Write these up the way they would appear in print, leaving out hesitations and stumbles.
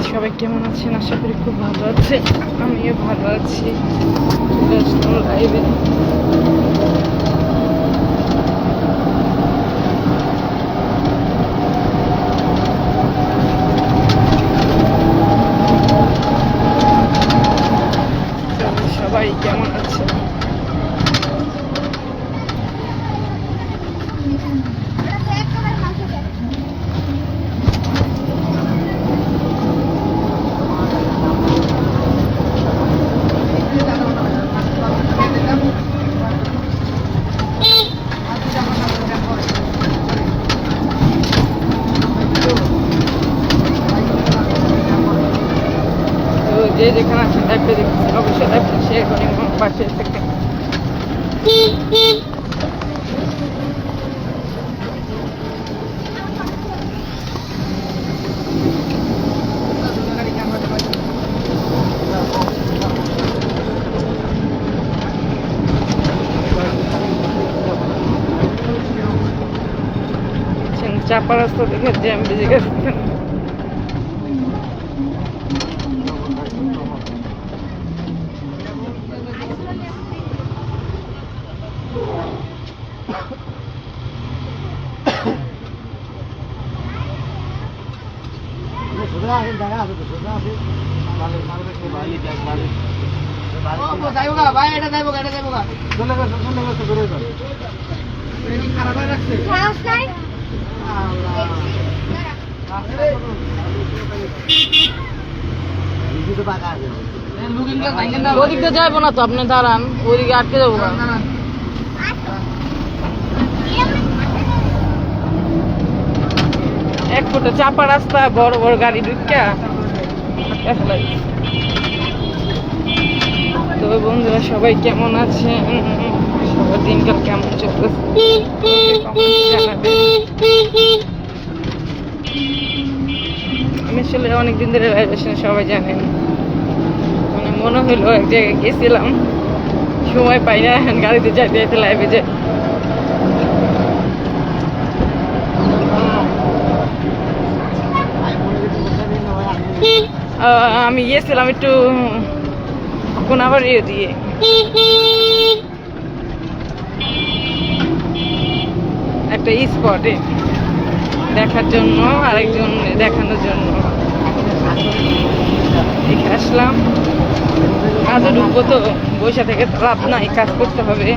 সবাই কেমন আছেন? আশা করি খুব ভালো আছে। আমিও ভালো আছি। চলে আসলাম লাইভে। সবাই কেমন আছে? যে যেখানে আছেন লাইভটা দেখতেছেন অবশ্যই লাইভটা শেয়ার করেন এবং পাশে থাকেন। চাপা রাস্তা দেখে জ্যাম বেজে গেছে। ওদিকে যাবো না তো, আপনি দাঁড়ান, ওইদিকে আটকে যাবো। এক ফুটে চাপা রাস্তা, বড় বড় গাড়ি ঢুকা। তবে বন্ধুরা সবাই কেমন আছেন? সবার দিনকাল কেমন চলতেছে আমি আসলে অনেকদিন ধরে লাইভ আসেন, সবাই জানেন। মানে মনে হলো এক জায়গায় গেছিলাম, সময় পাই না, এখন গাড়িতে যাইতে যাইতে লাইভে যাই। আমি গিয়েছিলাম একটু কোনাবাড়ি দিয়ে, একটা স্পটে দেখার জন্য, আরেকজন দেখানোর জন্য দেখে আসলাম। কাজে ঢুকবো তো, বসে থেকে লাভ নাই, কাজ করতে হবে।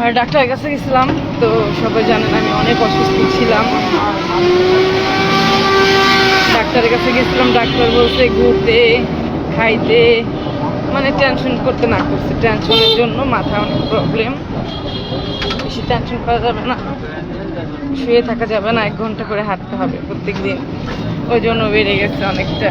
আর ডাক্তারের কাছে গেছিলাম, তো সবাই জানেন আমি অনেক অসুস্থ ছিলাম। ডাক্তারের কাছে গেছিলাম, ডাক্তার বলছে ঘুরতে, খাইতে, মানে টেনশন করতে না করছে। টেনশনের জন্য মাথা অনেক প্রবলেম, বেশি টেনশন করা যাবে না, শুয়ে থাকা যাবে না, 1 ঘন্টা করে হাঁটতে হবে প্রত্যেক দিন। ওই জন্য বেড়ে গেছে অনেকটা।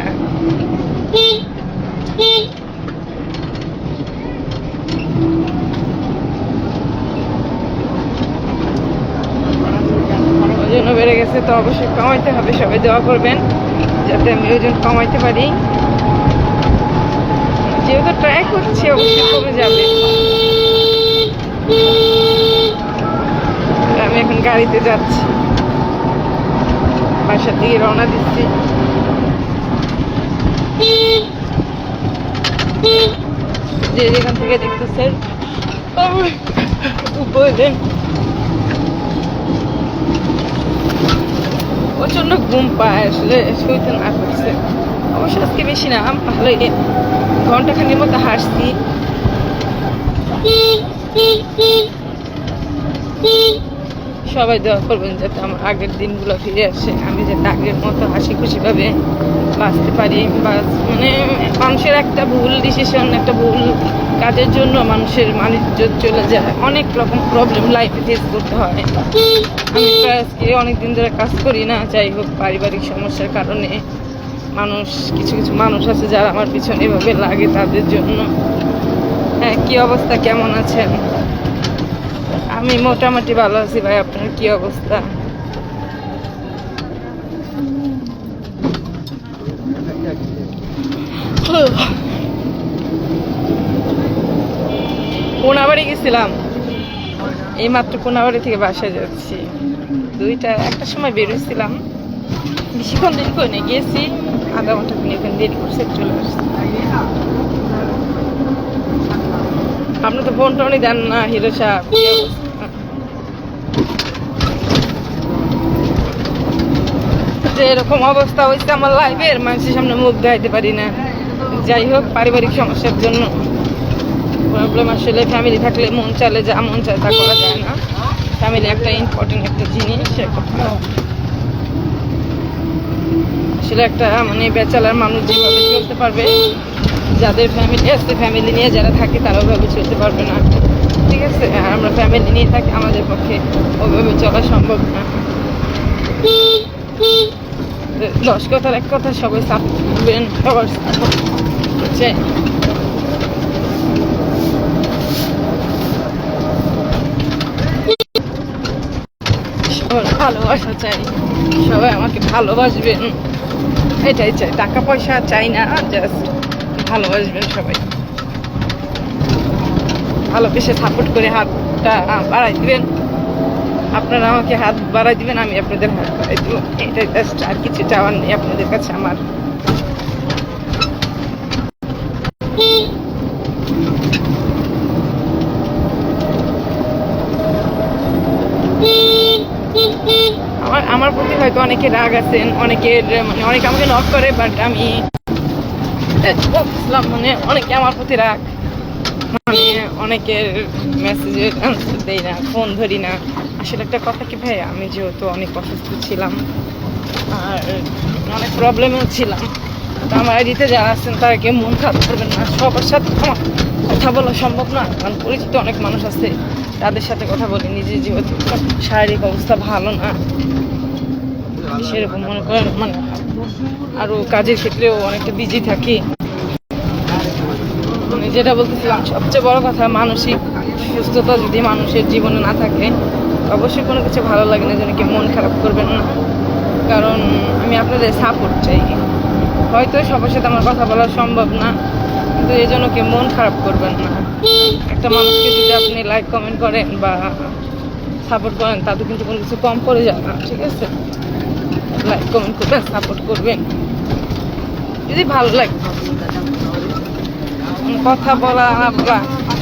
ওজন বেড়ে গেছে, তো অবশ্যই কমাইতে হবে। সবাই দোয়া করবেন যাতে আমি ওজন কমাইতে পারি। যেহেতু ট্রাই করছি, অবশ্যই কমে যাবে। আমি এখন গাড়িতে যাচ্ছি, বাসার দিকে রওনা দিচ্ছি। যে যেখান থেকে দেখতেছেন উপরে প্রচন্ড ঘুম পায়, আসলে শুইতে না করছে। অবশ্য আজকে বেশি না, ভালোই ঘন্টাখানির মতো হাসছি। সবাই দোয়া করবেন যাতে আমার আগের দিনগুলো ফিরে আসে, আমি যাতে আগের মতো হাসি খুশিভাবে বাঁচতে পারি। মানে মানুষের একটা ভুল ডিসিশন, একটা ভুল কাজের জন্য মানুষের মানিজ্য চলে যায়, অনেক রকম প্রবলেম লাইফে ফেস করতে হয়। আমি আজকে অনেকদিন ধরে কাজ করি না, যাই হোক পারিবারিক সমস্যার কারণে মানুষ, কিছু কিছু মানুষ আছে যারা আমার পিছনে এভাবে লাগে, তাদের জন্য। হ্যাঁ, কি অবস্থা, কেমন আছেন? আমি মোটামুটি ভালো আছি ভাই, আপনার কি অবস্থা? কোনাবাড়ি গেছিলাম, এই মাত্র কোনাবাড়ি থেকে বাসায় যাচ্ছি। একটা সময় বেরোছিলাম, বেশিক্ষণ দেরি করে নিয়ে গেছি, আধা ঘন্টা এখানে দেরি করছে, চলে আসছি। আপনি তো ফোন টোনই দেন না হিরো সাহেব। যে এরকম অবস্থা হয়েছে আমার লাইফের, মানুষের সামনে মুখ দেখাইতে পারি না। যাই হোক, পারিবারিক সমস্যার জন্য প্রবলেম। আসলে ফ্যামিলি থাকলে মন চালে যা মন চায় তা করা যায় না। ফ্যামিলি একটা ইম্পর্টেন্ট একটা জিনিস। আসলে একটা মানে ব্যাচেলার মানুষ যেভাবে চলতে পারবে, যাদের ফ্যামিলি আছে, ফ্যামিলি নিয়ে যারা থাকে তারা ওইভাবে চলতে পারবে না, ঠিক আছে? আর আমরা ফ্যামিলি নিয়ে থাকি, আমাদের পক্ষে ওইভাবে চলা সম্ভব না। 10 কথার এক কথা, সবাই সাপোর্ট করবেন, সবার সাপোর্ট চাই। সবার ভালোবাসা চাই, সবাই আমাকে ভালোবাসবেন, এটাই চাই। টাকা পয়সা চাই না, জাস্ট ভালোবাসবেন সবাই। ভালোবেসে সাপোর্ট করে হাতটা বাড়াই দিবেন। আপনারা আমাকে হাত বাড়াই দিবেন, আমি আপনাদের হাত বাড়াই দিব। এটাই জাস্ট, আর কিছু চাওয়ার নেই আপনাদের কাছে আমার। আমার প্রতি হয়তো অনেকে রাগ আছেন, অনেকের মানে অনেকে আমাকে নক করে, বাট আমি মানে অনেকে আমার প্রতি রাগ, মানে অনেকের মেসেজের আনসার দেই না, ফোন ধরি না। আসলে একটা কথা কি ভাই, আমি যেহেতু অনেক অসুস্থ ছিলাম আর অনেক প্রবলেমেও ছিলাম, তো আমার আইডিতে যারা আছেন তারা কেউ মন খারাপ করবেন না। সবার সাথে আমার কথা বলা সম্ভব না, কারণ পরিচিত অনেক মানুষ আছে, তাদের সাথে কথা বলি। নিজে যেহেতু শারীরিক অবস্থা ভালো না, সেরকম মনে করেন মানে আরও কাজের ক্ষেত্রেও অনেকটা বিজি থাকি। মানে যেটা বলতেছিলাম, সবচেয়ে বড় কথা, মানসিক সুস্থতা যদি মানুষের জীবনে না থাকে, অবশ্যই কোনো কিছু ভালো লাগে না, যেন কি মন খারাপ করবেন না। কারণ আমি আপনাদের সাপোর্ট চাই। হয়তো সবার সাথে আমার কথা বলা সম্ভব না, কিন্তু এই জন্য কি মন খারাপ করবেন না। একটা মানুষকে যদি আপনি লাইক কমেন্ট করেন বা সাপোর্ট করেন, তাতে কিন্তু কোনো কিছু কম করে যায় না, ঠিক আছে? লাইক কমেন্ট করবেন, সাপোর্ট করবেন, যদি ভালো লাগে। কথা বলা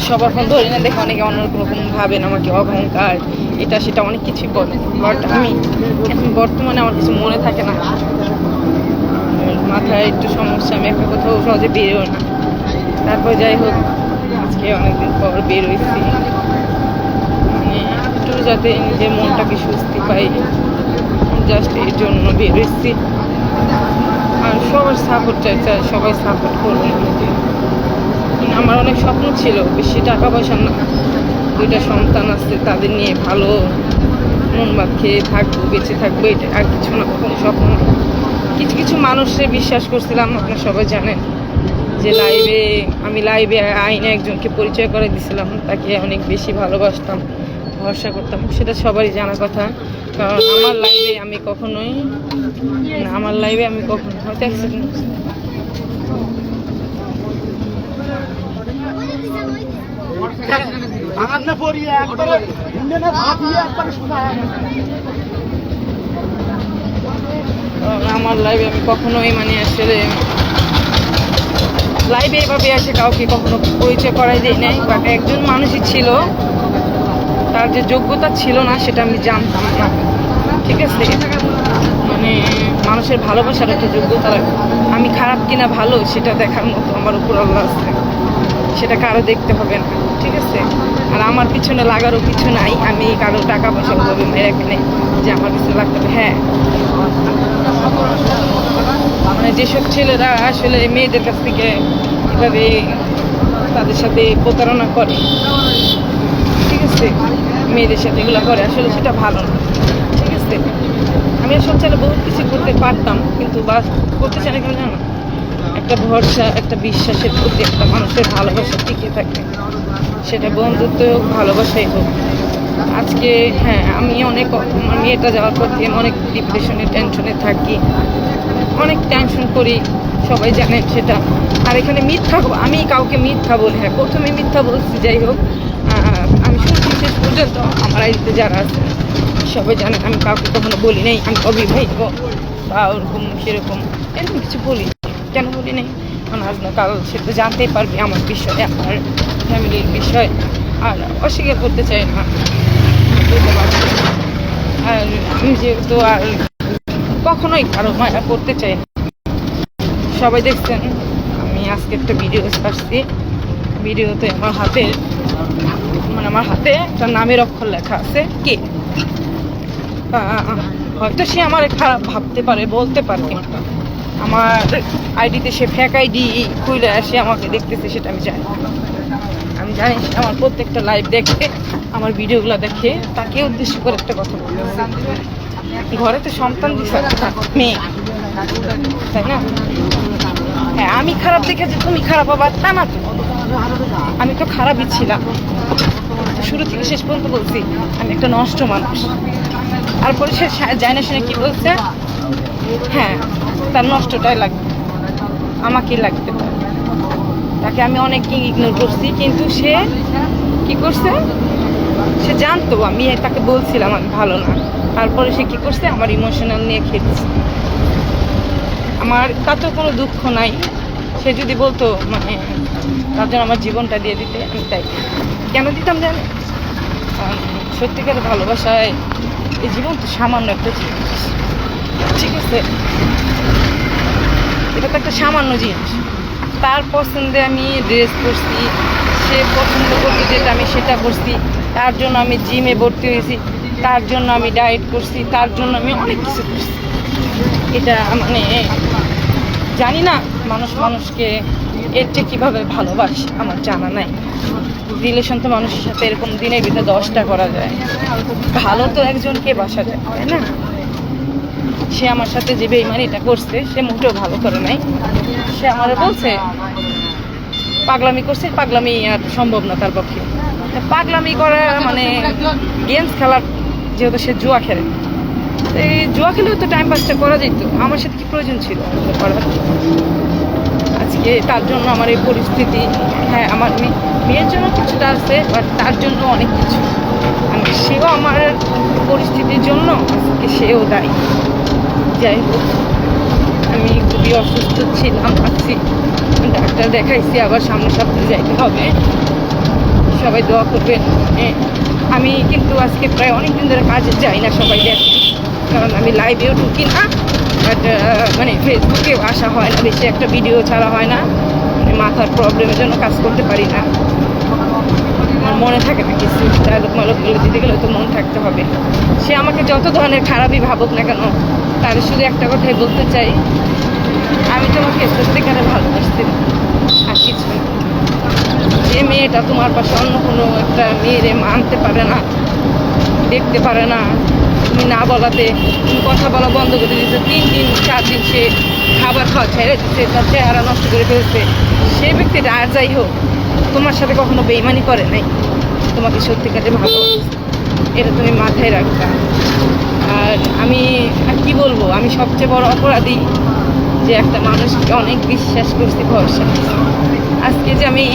সবার ফোন ধরে না দেখে অনেকে অন্যরকম ভাবেন আমাকে অহংকার, এটা সেটা অনেক কিছুই বলে, বাট আমি এখন বর্তমানে আমার কিছু মনে থাকে না, মাথায় একটু সমস্যা, আমি একটা কোথাও সহজে বেরোও না। তারপর যাই হোক, আজকে অনেকদিন পর বের হয়েছি, মানে একটু যাতে নিজের মনটাকে স্বস্তি পাই, জাস্ট এর জন্য বের হয়েছি। আর সবার সাপোর্ট চাই, সবাই সাপোর্ট করবেন। আমার অনেক স্বপ্ন ছিল, বেশি টাকা পয়সা না, 2টা সন্তান আছে, তাদের নিয়ে ভালো মন ভাত খেয়ে থাকবো, বেঁচে থাকবো, এটা আর কিছু না, কোনো স্বপ্ন না। কিছু কিছু মানুষের বিশ্বাস করছিলাম, আপনারা সবাই জানেন যে আমি লাইভে আইনে একজনকে পরিচয় করে দিয়েছিলাম, তাকে অনেক বেশি ভালোবাসতাম, ভরসা করতাম, সেটা সবারই জানা কথা। কারণ আমার লাইভে আমি কখনো হয়তো অ্যাক্সিডেন্ট আমার লাইভে আমি কখনোই মানে আসলে লাইভে এভাবে এসে কাউকে কখনো পরিচয় করাই দিই নাই, বাট একজন মানুষই ছিল, তার যে যোগ্যতা ছিল না সেটা আমি জানতাম না, ঠিক আছে? মানে মানুষের ভালোবাসার একটা যোগ্যতা লাগে। আমি খারাপ কিনা ভালো সেটা দেখার মতো আমার উপর আল্লাহ আছে, সেটা কারো দেখতে হবে না, ঠিক আছে? আর আমার পিছনে লাগারও কিছু নাই, আমি কারো টাকা পয়সা ওভাবে মেরে কিনে যে আমার পিছনে লাগতে হবে। হ্যাঁ, মানে যেসব ছেলেরা আসলে মেয়েদের কাছ থেকে এভাবে তাদের সাথে প্রতারণা করে, ঠিক আছে, মেয়েদের সাথে এগুলো করে, আসলে সেটা ভালো না, ঠিক আছে? আমি আসলে চাইলে বহুত কিছু করতে পারতাম, কিন্তু বাস করতে চাই না, কেন জানো? একটা ভরসা, একটা বিশ্বাসের প্রতি একটা মানুষের ভালোবাসা টিকে থাকে, সেটা বন্ধুত্ব হোক, ভালোবাসাই হোক। আজকে হ্যাঁ, আমি আমার মেয়েটা যাওয়ার পর থেকে অনেক ডিপ্রেশনে, টেনশনে থাকি, অনেক টেনশন করি, সবাই জানেন সেটা। আর এখানে মিথ্যা, আমি কাউকে মিথ্যা বলি, হ্যাঁ প্রথমে মিথ্যা বলছি, যাই হোক, পর্যন্ত আমার আইডিতে যারা আছে সবাই জানে আমি কাউকে কখনো বলি নাই আমি অবিবাহিত বা ওরকম সেরকম এরকম কিছু বলি। কেন বলি নাই? কারণ আজ না কাল সে তো জানতেই পারবে আমার বিষয়ে, আমার ফ্যামিলির বিষয়। আর অস্বীকার করতে চাই না, বলতে পারছি। আর আমি যেহেতু আর কখনোই কারো মায়া করতে চাই না। সবাই দেখছেন আমি আজকে একটা ভিডিও ছাড়ছি, ভিডিওতে আমার হাতে মানে আমার হাতে একটা নামের অক্ষর লেখা আছে কে। হয়তো সে আমার খারাপ ভাবতে পারে, বলতে পারে, আমার আইডিতে সে ফেক আইডি খুলে আসে আমাকে দেখতেছে সেটা আমি জানি। আমি জানি সে আমার প্রত্যেকটা লাইভ দেখে, আমার ভিডিওগুলো দেখে, তাকে উদ্দেশ্য করে একটা কথা বলতেছে। ঘরে তো সন্তান দিছে মেয়ে, তাই না? হ্যাঁ, আমি খারাপ দেখে যে তুমি খারাপ হবার তা না তো, আমি তো খারাপই ছিলাম। শুরু থেকে শেষ পর্যন্ত বলছি আমি একটা নষ্ট মানুষ। তারপরে সে যায় না শুনে কি বলছে, হ্যাঁ তার নষ্টটাই লাগবে, আমাকেই লাগবে। তাকে আমি অনেক ইগনোর করছি, কিন্তু সে কি করছে, সে জানতো আমি তাকে বলছিলাম আমি ভালো না। তারপরে সে কি করছে, আমার ইমোশনাল নিয়ে খেলছে। আমার তাতে কোনো দুঃখ নাই। সে যদি বলতো মানে তার জন্য আমার জীবনটা দিয়ে দিতে, আমি তাই কেন দিতাম জানি? সত্যিকার ভালোবাসায় এই জীবন তো সামান্য একটা জিনিস, ঠিক আছে? এটা তো একটা সামান্য জিনিস। তার পছন্দে আমি ড্রেস করছি, সে পছন্দ করতে যেটা আমি সেটা করছি। তার জন্য আমি জিমে ভর্তি হয়েছি, তার জন্য আমি ডায়েট করছি, তার জন্য আমি অনেক কিছু করছি। এটা মানে জানি না মানুষ মানুষকে এর চেয়ে কীভাবে ভালোবাসে আমার জানা নাই। রিলেশন তো মানুষের সাথে এরকম দিনের ভিতরে 10টা করা যায়, ভালো তো একজনকে বাসা যায়, তাই না? সে আমার সাথে যে বেইমানিটা করছে সে মোটেও ভালো করে নাই। সে আমার বলছে পাগলামি করছে, পাগলামি আর সম্ভব না তার পক্ষে। পাগলামি করা মানে গেমস খেলার, যেহেতু সে জুয়া খেলে, এই জুয়া খেলেও তো টাইম পাসটা করা যেত। আমার সাথে কি প্রয়োজন ছিল করার? আজকে তার জন্য আমার এই পরিস্থিতি। হ্যাঁ, আমার মেয়ের জন্য কিছুটা আছে, বাট তার জন্য অনেক কিছু। সেও আমার পরিস্থিতির জন্য আজকে সেও দায়ী। যাই হোক, আমি খুবই অসুস্থ ছিলাম, আছি, ডাক্তার দেখাইছি, আবার সামনের সপ্তাহে যাইতে হবে। সবাই দোয়া করবেন। আমি কিন্তু আজকে প্রায় অনেক দিন ধরে কাজে যাই না, সবাই দেখি, কারণ আমি লাইভেও ঢুকি না, বাট মানে ফেসবুকেও আসা হয় না, বেশি একটা ভিডিও ছাড়া হয় না। মানে মাথার প্রবলেমের জন্য কাজ করতে পারি না, আমার মনে থাকে না কিছু। ডায়লগ মালকগুলো দিতে গেলে তো মন থাকতে হবে। সে আমাকে যত ধরনের খারাপই ভাবুক না কেন, তার শুধু একটা কথাই বলতে চাই, আমি তোমাকে সত্যিকারে ভালোবাসতে, আর কিছু না। যে মেয়েটা তোমার পাশে অন্য কোনো একটা মেয়েরে মানতে পারে না, দেখতে পারে না, তুমি না বলাতে তুমি কথা বলা বন্ধ করে দিয়েছে, 3 দিন 4 দিন সে খাবার খাওয়া ছেড়ে দিচ্ছে, তার চেহারা নষ্ট করে ফেলছে, সে ব্যক্তিটা আর যাই হোক তোমার সাথে কখনো বেইমানি করে নাই, তোমাকে সত্যিকারে ভালোবাসে, এটা তুমি মাথায় রাখবা। আর আমি আর কি বলবো, আমি সবচেয়ে বড় অপরাধী যে একটা মানুষকে অনেক বিশ্বাস করছি, ভরসা। আজকে যে আমি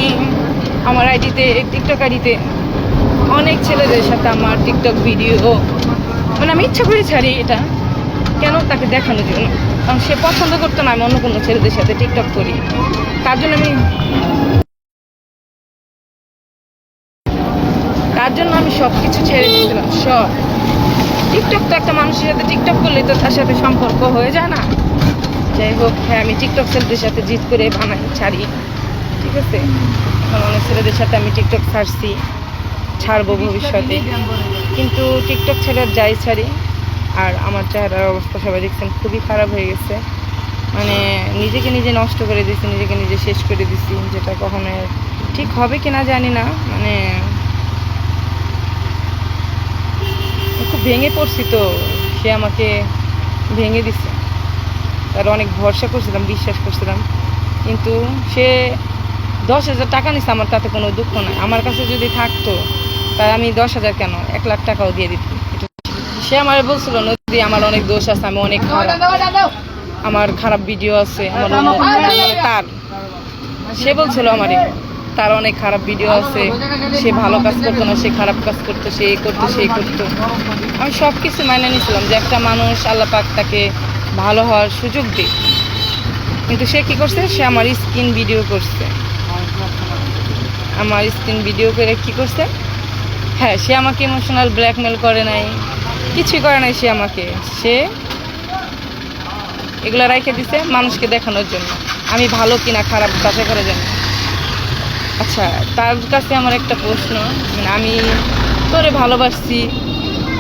আমার আইডিতে, টিকটক আইডিতে অনেক ছেলেদের সাথে আমার টিকটক ভিডিও, মানে আমি ইচ্ছা করে ছাড়ি এটা, কেন? তাকে দেখানোর জন্য। কারণ সে পছন্দ করতো না আমি অন্য কোনো ছেলেদের সাথে টিকটক করি, তার জন্য আমি সব কিছু ছেড়ে দিয়েছিলাম, সব। টিকটক তো একটা মানুষের সাথে টিকটক করলে তো তার সাথে সম্পর্ক হয়ে যায় না? যাই হোক, হ্যাঁ, আমি টিকটক ছেলেদের সাথে জিদ করে বানাই, ছাড়ি, ঠিক আছে? এখন অনেক ছেলেদের সাথে আমি টিকটক ছাড়ছি, ছাড়বো ভবিষ্যতে, কিন্তু টিকটক ছেলের যাই ছাড়ি। আর আমার চেহারার অবস্থা সবাই দেখছেন, খুবই খারাপ হয়ে গেছে। মানে নিজেকে নিজে নষ্ট করে দিয়েছি, নিজেকে নিজে শেষ করে দিছি, যেটা কখনো ঠিক হবে কিনা জানি না। মানে খুব ভেঙে পড়ছি, তো সে আমাকে ভেঙে দিছে। তার অনেক ভরসা করছিলাম, বিশ্বাস করছিলাম, কিন্তু সে 10,000 টাকা নিচ্ছে, আমার তাতে কোনো দুঃখ নাই। আমার কাছে যদি থাকতো তাই আমি 10,000 কেন 1 লাখ টাকাও দিয়ে দিতাম। সে আমার বলছিল নদী আমার অনেক দোষ আছে, আমি অনেক খারাপ, আমার খারাপ ভিডিও আছে, আমার তার সে বলছিল আমারে, তার অনেক খারাপ ভিডিও আছে, সে ভালো কাজ করতো না, সে খারাপ কাজ করতো, সে এই করতো সেই করতো। আমি সব কিছু মাইনে নিয়েছিলাম যে একটা মানুষ আল্লাহ পাক তাকে ভালো হওয়ার সুযোগ দিই, কিন্তু সে কি করছে, সে আমার স্ক্রিন ভিডিও করছে। আমার স্ক্রিন ভিডিও করে কি করছে, হ্যাঁ সে আমাকে ইমোশনাল ব্ল্যাকমেল করে নাই, কিছুই করে নাই। সে এগুলো রেখে দিছে মানুষকে দেখানোর জন্য আমি ভালো কিনা খারাপ বাছাই করে জানি। আচ্ছা, তার কাছে আমার একটা প্রশ্ন, মানে আমি তোরে ভালোবাসছি,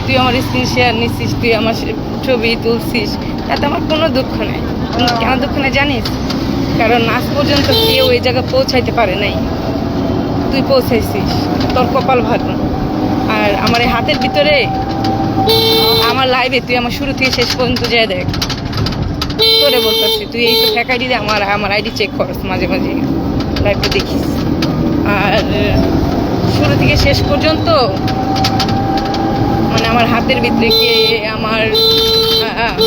তুই আমার স্ক্রিন শেয়ার নিচ্ছিস, তুই আমার ছবি তুলছিস, তাতে আমার কোনো দুঃখ নেই। কেন দুঃখ নেই জানিস? কারণ আজ পর্যন্ত কেউ এই জায়গায় পৌঁছাইতে পারে নাই, তুই পৌঁছাইছিস, তোর কপাল ভালো। আর আমার এই হাতের ভিতরে আমার লাইভে তুই আমার শুরু থেকে শেষ পর্যন্ত যেয়ে দেখ, তোরে বলতেছি, তুই এই তো ফ্যাক আইডি দিয়ে আমার আইডি চেক করস, মাঝে মাঝে লাইভটা দেখিস। আর শুরু থেকে শেষ পর্যন্ত মানে আমার হাতের ভিতরে কে, আমার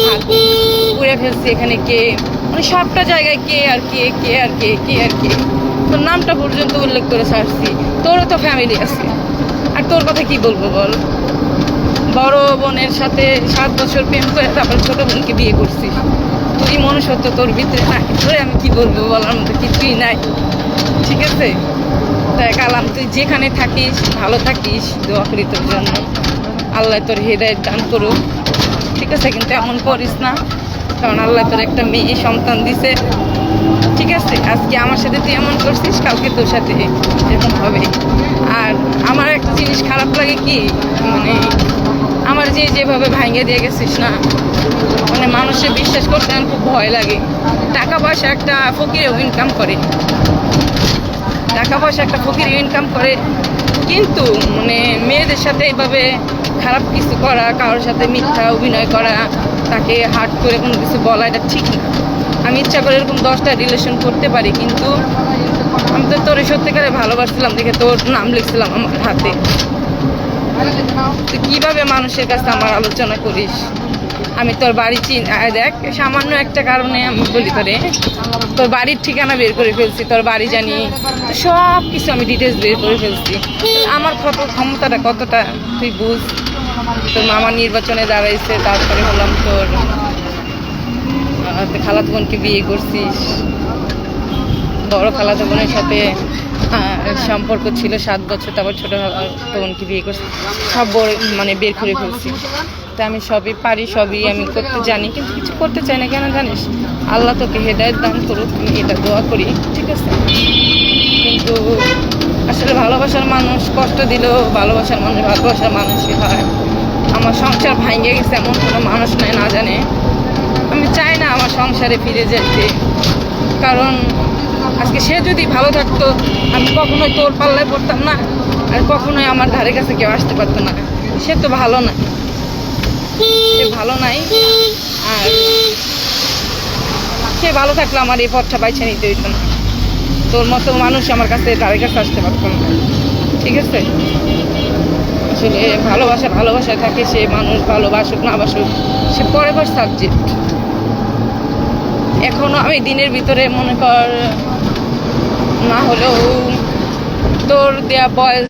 হাত পুড়ে ফেলছে এখানে কে, মানে সবটা জায়গায় কে আর কে, কে আর কে, কে আর কে, তোর নামটা পর্যন্ত উল্লেখ করে ছাড়ছি। তোরও তো ফ্যামিলি আছে, আর তোর কথা কি বলবো বল? বড় বোনের সাথে 7 বছর প্রেম করে তারপর ছোট বোনকে বিয়ে করছিস, তুই মনুষ্যত্ব তোর ভিতরে নাই, তোরে আমি কি বলবো, বলার মতো কিছুই নাই। ঠিক আছে, তাই কালাম, তুই যেখানে থাকিস ভালো থাকিস, দোয়া করি তোর জন্য, আল্লাহ তোর হৃদায়ত দান করুক। ঠিক আছে, কিন্তু এমন করিস না, কারণ আল্লাহ তোর একটা মেয়ে সন্তান দিছে। ঠিক আছে, আজকে আমার সাথে তুই এমন করছিস, কালকে তোর সাথে এরকম হবে। আর আমার একটা জিনিস খারাপ লাগে কি, মানে আমার যেভাবে ভাঙিয়ে দিয়ে গেছিস না, মানে মানুষের বিশ্বাস করতে আমার খুব ভয় লাগে। টাকা পয়সা একটা ফকিরেও ইনকাম করে, টাকা পয়সা একটা ফকির ইনকাম করে, কিন্তু মানে মেয়েদের সাথে এইভাবে খারাপ কিছু করা, কারোর সাথে মিথ্যা অভিনয় করা, তাকে হার্ট করে কোনো কিছু বলা, এটা ঠিক না। আমি ইচ্ছা করে এরকম 10টা রিলেশন করতে পারি, কিন্তু আমি তো তোর সত্যিকারে ভালোবাসছিলাম দেখে তোর নাম লিখছিলাম আমার হাতে। তুই কীভাবে মানুষের কাছে আমার আলোচনা করিস? আমি তোর বাড়ি দেখ, সামান্য একটা কারণে আমি বলি তোরে, তোর বাড়ির ঠিকানা বের করে ফেলছি, তোর বাড়ি জানি, সব কিছু আমি ডিটেলস বের করে ফেলছি। আমার ক্ষমতাটা কতটা তুই বুঝ। তোর মামা নির্বাচনে দাঁড়াইছে, তারপরে হলাম তোর খালাতো বোনকে বিয়ে করছিস, বড় খালাতো বোনের সাথে সম্পর্ক ছিল 7 বছর, তারপর ছোটো খালাতো বোনকে বিয়ে করছি, সব মানে বের করে ফেলছি। তা আমি সবই পারি, সবই আমি করতে জানি, কিন্তু কিছু করতে চাই না। কেন জানিস? আল্লাহ তোকে হেদায়েত দান করুক, আমি এটা দোয়া করি। ঠিক আছে, কিন্তু আসলে ভালোবাসার মানুষ কষ্ট দিলেও ভালোবাসার মানুষই হয়। আমার সংসার ভাঙে গেছে এমন কোনো মানুষ নাই না জানে। আমি চাই না আমার সংসারে ফিরে যেতে, কারণ আজকে সে যদি ভালো থাকতো আমি কখনোই তোর পাল্লায় পড়তাম না, আর কখনোই আমার ধারে কাছে কেউ আসতে পারতো না। সে তো ভালো না, সে ভালো নাই, আর সে ভালো থাকলে আমার এই পথটা বাইছে নিতে হইতো না। তোর মতো মানুষ আমার কাছে ধারে কাছে আসতে পারতো না। ঠিক আছে, আসলে ভালোবাসায় থাকে, সে মানুষ ভালোবাসুক না বাসুক সে পরের সাবজেক্ট। এখনো আমি দিনের ভিতরে মনে কর না হলেও তোর দেয়া বয়স,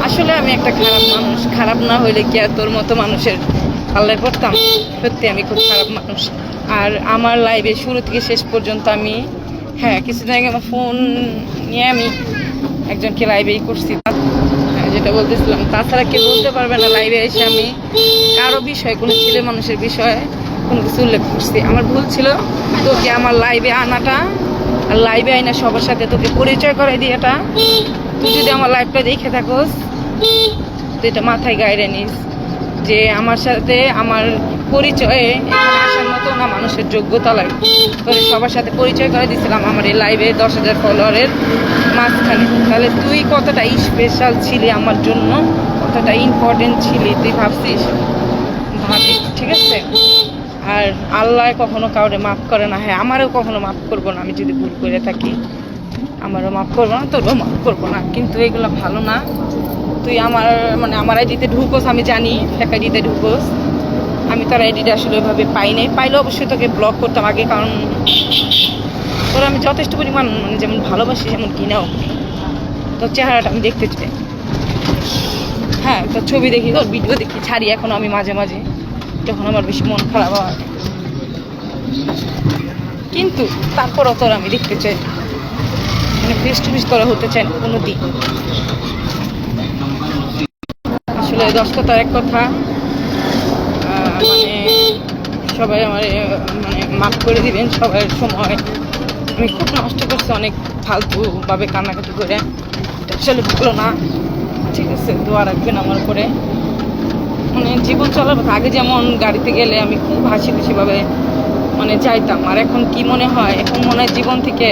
আসলে আমি একটা খারাপ মানুষ। খারাপ না হইলে কি আর তোর মতো মানুষের পাল্লায় পড়তাম? সত্যি আমি খুব খারাপ মানুষ। আর আমার লাইভে শুরু থেকে শেষ পর্যন্ত আমি, হ্যাঁ কিছুদিন আগে আমার ফোন নিয়ে আমি একজনকে লাইভেই করছি, হ্যাঁ যেটা বলতেছিলাম। তাছাড়া কেউ বলতে পারবে না লাইভে এসে আমি কারো বিষয়, কোনো ছেলে মানুষের বিষয়ে কোনো কিছু উল্লেখ করছি। আমার ভুল ছিল তোকে আমার লাইভে আনাটা, আর লাইভে আইনা সবার সাথে তোকে পরিচয় করাই দিয়েটা। তুই যদি আমার লাইভটা দেখে থাকোস তো এটা মাথায় গাইরে নিস যে আমার সাথে আমার পরিচয়ে এখানে আসার মতো না মানুষের যোগ্যতা লাগে। তোর সবার সাথে পরিচয় করে দিয়েছিলাম আমার এই লাইভে 10,000 ফলোয়ারের মাঝখানে। তাহলে তুই কতটা স্পেশাল ছিলি আমার জন্য, কতটা ইম্পর্টেন্ট ছিলি তুই ভাবছিস? ভাবি, ঠিক আছে। আর আল্লাহ কখনো কাউরে মাফ করে না, হ্যাঁ আমারও কখনো মাফ করবো না। আমি যদি ভুল করে থাকি আমারও মাফ করবো না, তোরও মাফ করবো না। কিন্তু এগুলো ভালো না। তুই আমার আইডিতে ঢুকোস, আমি জানি ফেক আইডিতে ঢুকোস। আমি তোর আইডিটা আসলে ওইভাবে পাই নাই, পাইলে অবশ্যই তোকে ব্লক করতাম আগে, কারণ তোর আমি যথেষ্ট পরিমাণ যেমন ভালোবাসি যেমন ঘৃণাও করি। তোর চেহারাটা আমি দেখতে চাই। হ্যাঁ, তোর ছবি দেখি, তোর ভিডিও দেখি, ছাড়ি এখন আমি মাঝে মাঝে যখন আমার বেশি মন খারাপ হয়, কিন্তু তারপরও তোর আমি দেখতে চাই, মানে ফেস টু ফেস তোরা হতে চাই না কোনো দিন। আসলে 10 কথার এক কথা, মানে সবাই আমার মানে মাফ করে দিবেন। সবাই সময় আমি খুব নষ্ট করছি, অনেক ফালতুভাবে কান্নাকাটি করে, আসলে ভালো না। ঠিক আছে, দোয়া রাখবেন আমার উপরে। মানে জীবন চলার পথে আগে যেমন গাড়িতে গেলে আমি খুব হাসি খুশিভাবে মানে যাইতাম, আর এখন কি মনে হয়, এখন মনে হয় জীবন থেকে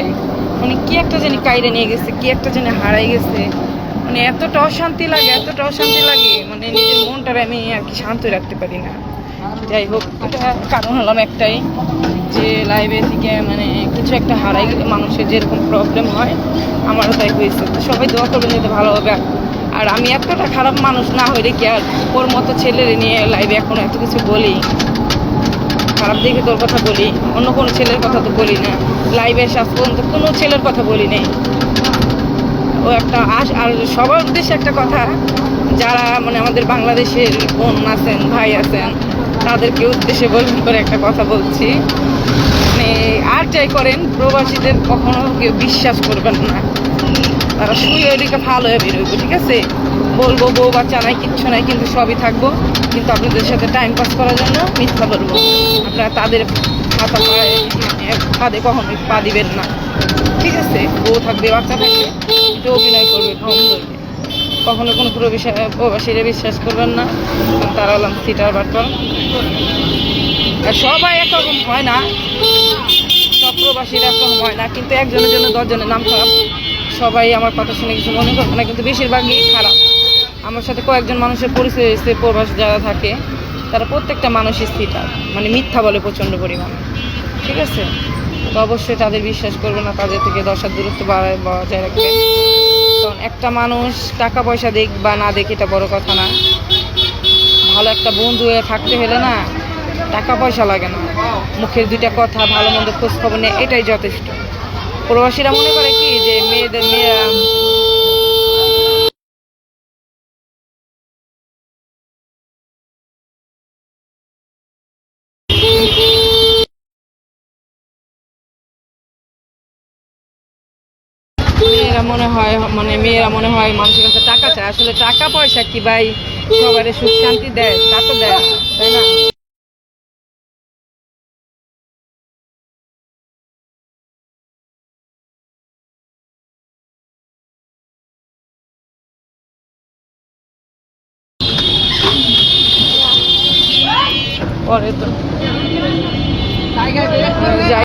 মানে কি একটা জানি কাইরে নিয়ে গেছে, কি একটা জানি হারাই গেছে। মানে এতটা অশান্তি লাগে, এতটা অশান্তি লাগে, মানে নিজের মনটারে আমি আর কি শান্ত রাখতে পারি না। যাই হোক, এটা কারণ হলাম একটাই, যে লাইভে থেকে মানে কিছু একটা হারাই গেলে মানুষের যেরকম প্রবলেম হয় আমারও তাই হয়েছে। তো সবাই দোয়া করবেন যাতে ভালো হবে। আর আমি এতটা খারাপ মানুষ না হইলে কি আর ওর মতো ছেলের নিয়ে লাইভে এখন এত কিছু বলি? খারাপ দেখে তোর কথা বলি, অন্য কোনো ছেলের কথা তো বলি না। লাইভে আজ পর্যন্ত কোনো ছেলের কথা বলি নেই। ও একটা আর সবার উদ্দেশ্যে একটা কথা, যারা মানে আমাদের বাংলাদেশের বোন আছেন, ভাই আছেন, তাদেরকে উদ্দেশ্যে বলবেন করে একটা কথা বলছি, মানে আর যাই করেন প্রবাসীদের কখনো কেউ বিশ্বাস করবেন না। তারা শুয়ে ওইদিকে ভালো হয়ে বেরোইব, ঠিক আছে? বলবো বউ বাচ্চা নাই, কিচ্ছু নাই, কিন্তু সবই থাকবো, কিন্তু আপনাদের সাথে টাইম পাস করার জন্য মিথ্যা বলবো। আপনারা তাদের হাতা পায়ে মানে ফাঁদে কখনোই পা দিবেন না, ঠিক আছে? বউ থাকবে, বাচ্চা থাকবে, একটু অভিনয় করবে, ঢং ধরবে। কখনো কোনো প্রবাসীরা বিশ্বাস করবেন না, কারণ তারা হলাম সিটার বাটন। আর সবাই একরকম হয় না, সব প্রবাসীরা একরকম হয় না, কিন্তু একজনের জন্য 10 জনের নাম খারাপ। সবাই আমার কথা শুনে কিছু মনে করবে না, কিন্তু বেশিরভাগই খারাপ। আমার সাথে কয়েকজন মানুষের পরিচয় হয়েছে, প্রবাস যারা থাকে তারা প্রত্যেকটা মানুষই স্থিটার, মানে মিথ্যা বলে প্রচণ্ড পরিমাণে, ঠিক আছে? তো অবশ্যই তাদের বিশ্বাস করবে না, তাদের থেকে 10 হাত দূরত্ব বজায় রাখবে। কারণ একটা মানুষ টাকা পয়সা দেখ বা না দেখ এটা বড় কথা না। ভালো একটা বন্ধু হয়ে থাকতে হলে না টাকা পয়সা লাগে না, মুখের 2টা কথা, ভালো মন্দ খোঁজ খবর নেই, এটাই যথেষ্ট। প্রবাসীরা মনে করে কি যে মেয়েরা মেয়েরা মনে হয় মানুষের কাছে টাকা চায়। আসলে টাকা পয়সা কি ভাই সবারে সুখ শান্তি দেয়? তা তো দেয় না, তাই না? পরে তো যাই